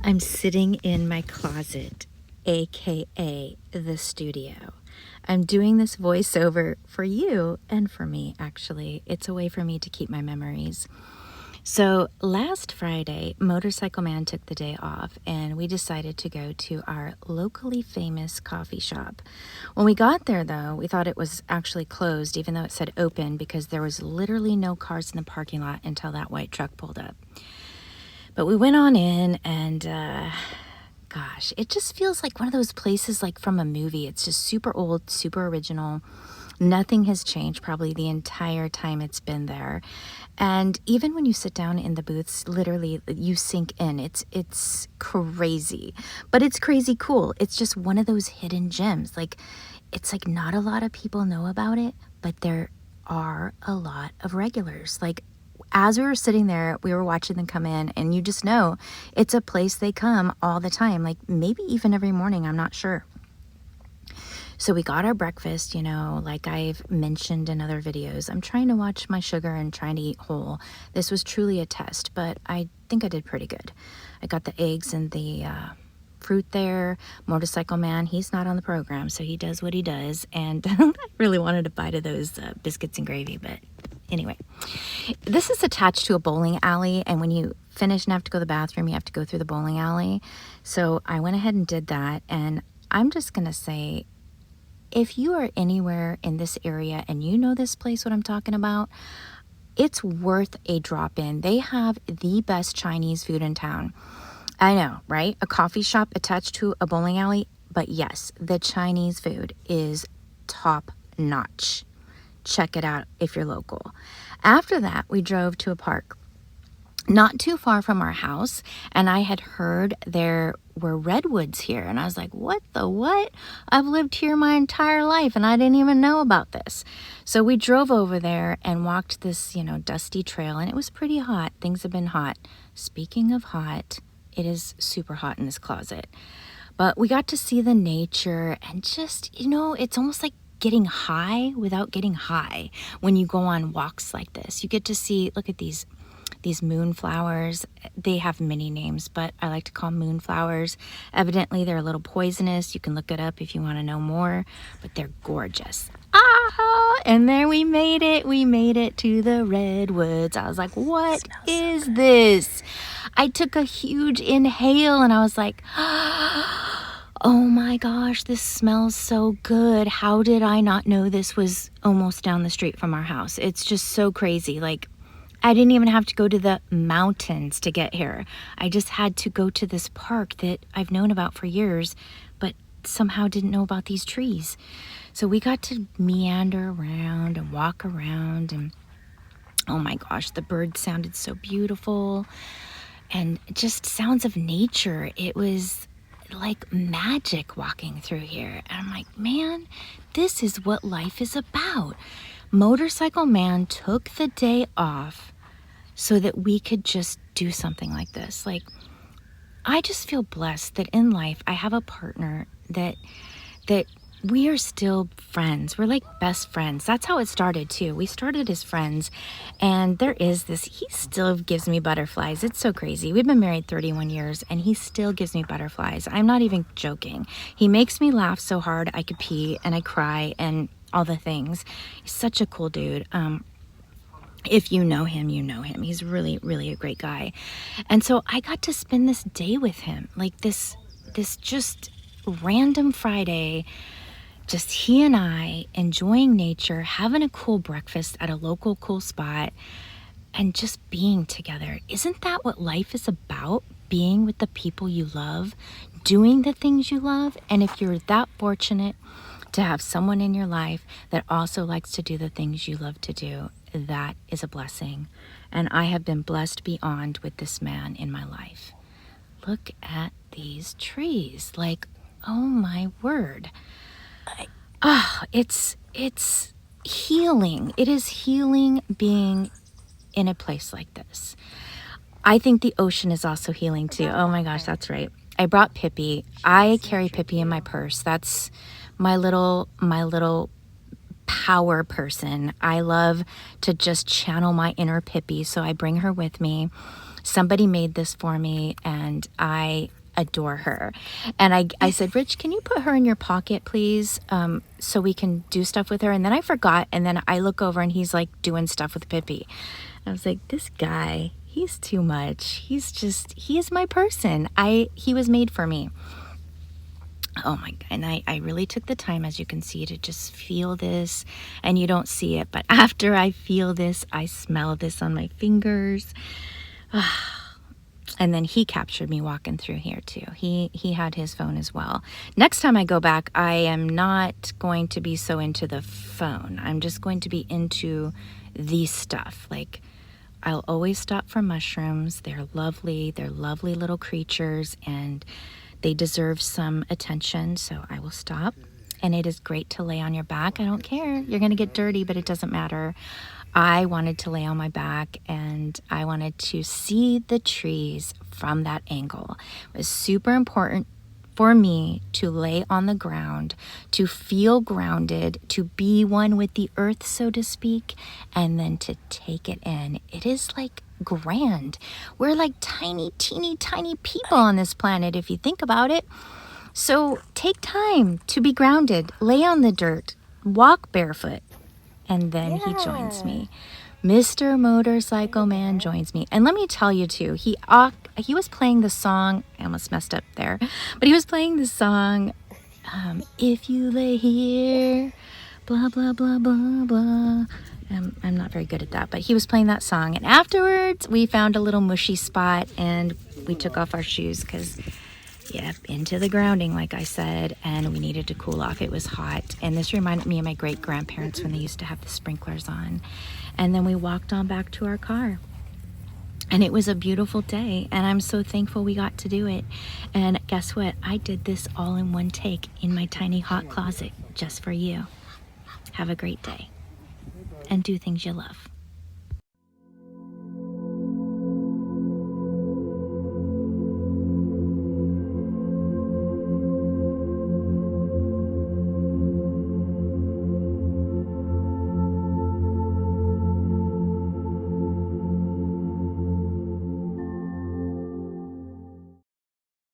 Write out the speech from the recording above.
I'm sitting in my closet, aka the studio. I'm doing this voiceover for you and for me, actually. It's a way for me to keep my memories. So last Friday, Motorcycle Man took the day off and we decided to go to our locally famous coffee shop. When we got there, though, we thought it was actually closed, even though it said open, because there was literally no cars in the parking lot until that white truck pulled up. But we went on in and gosh, it just feels like one of those places like from a movie. It's just super old, super original. Nothing has changed probably the entire time it's been there. And even when you sit down in the booths, literally you sink in. It's crazy. But it's crazy cool. It's just one of those hidden gems. Like it's like not a lot of people know about it, but there are a lot of regulars. Like as we were sitting there, we were watching them come in, and you just know it's a place they come all the time, like maybe even every morning, I'm not sure. So we got our breakfast, like I've mentioned in other videos. I'm trying to watch my sugar and trying to eat whole. This was truly a test, but I think I did pretty good. I got the eggs and the fruit there. Motorcycle Man, he's not on the program, so he does what he does. And I really wanted a bite of those biscuits and gravy, but anyway. This is attached to a bowling alley, and when you finish and have to go to the bathroom, you have to go through the bowling alley. So I went ahead and did that, and I'm just gonna say, if you are anywhere in this area and you know this place, what I'm talking about, it's worth a drop in. They have the best Chinese food in town. I know, right? A coffee shop attached to a bowling alley, but yes, the Chinese food is top notch. Check it out if you're local. After that, we drove to a park not too far from our house, and I had heard there were redwoods here, and I was like, what the what? I've lived here my entire life and I didn't even know about this. So we drove over there and walked this, dusty trail, and it was pretty hot. Things have been hot. Speaking of hot, it is super hot in this closet. But we got to see the nature, and just, it's almost like getting high without getting high when you go on walks like this. You get to see, look at these moonflowers. They have many names, but I like to call them moonflowers. Evidently, they're a little poisonous. You can look it up if you want to know more, but they're gorgeous. And there we made it. We made it to the redwoods. I was like, what is this? I took a huge inhale and I was like, oh my gosh, this smells so good. How did I not know this was almost down the street from our house? It's just so crazy. Like, I didn't even have to go to the mountains to get here. I just had to go to this park that I've known about for years, but somehow didn't know about these trees. So we got to meander around and walk around, and oh my gosh, the birds sounded so beautiful, and just sounds of nature. It was like magic walking through here. And I'm like, man, this is what life is about. Motorcycle Man took the day off so that we could just do something like this. Like, I just feel blessed that in life I have a partner that we are still friends. We're like best friends. That's how it started too. We started as friends, and there is this, he still gives me butterflies. It's so crazy. We've been married 31 years and he still gives me butterflies. I'm not even joking. He makes me laugh so hard I could pee and I cry and all the things. He's such a cool dude. If you know him, you know him. He's really, really a great guy. And so I got to spend this day with him, like this just random Friday, just he and I enjoying nature, having a cool breakfast at a local cool spot, and just being together. Isn't that what life is about? Being with the people you love, doing the things you love. And if you're that fortunate to have someone in your life that also likes to do the things you love to do, that is a blessing. And I have been blessed beyond with this man in my life. Look at these trees. Like, oh my word. It's healing. It is healing being in a place like this. I think the ocean is also healing too. Oh my gosh, that's right. I brought Pippi. I carry Pippi in my purse. That's my little power person. I love to just channel my inner Pippi, so I bring her with me. Somebody made this for me, and I adore her. And I said, Rich, can you put her in your pocket, please, so we can do stuff with her? And then I forgot, and then I look over, and he's like doing stuff with Pippi. I was like, this guy, he's too much. He is my person. He was made for me. Oh my God. And I really took the time, as you can see, to just feel this. And you don't see it, but after I feel this, I smell this on my fingers. And then he captured me walking through here too. He had his phone as well. Next time I go back, I am not going to be so into the phone. I'm just going to be into the stuff. Like, I'll always stop for mushrooms. They're lovely. They're lovely little creatures, and they deserve some attention, so I will stop. And it is great to lay on your back. I don't care. You're going to get dirty, but it doesn't matter. I wanted to lay on my back, and I wanted to see the trees from that angle. It was super important for me to lay on the ground, to feel grounded, to be one with the earth, so to speak, and then to take it in. It is like grand. We're like tiny, teeny, tiny people on this planet, if you think about it. So take time to be grounded, lay on the dirt, walk barefoot, and then he joins me. Mr. Motorcycle Man joins me. And let me tell you too, he was playing the song, I almost messed up there, but he was playing the song, if you lay here, blah, blah, blah, blah, blah. I'm not very good at that, but he was playing that song. And afterwards, we found a little mushy spot, and we took off our shoes because, yeah, into the grounding, like I said, and we needed to cool off. It was hot. And this reminded me of my great-grandparents when they used to have the sprinklers on. And then we walked on back to our car. And it was a beautiful day, and I'm so thankful we got to do it. And guess what? I did this all in one take in my tiny hot closet just for you. Have a great day, and do things you love.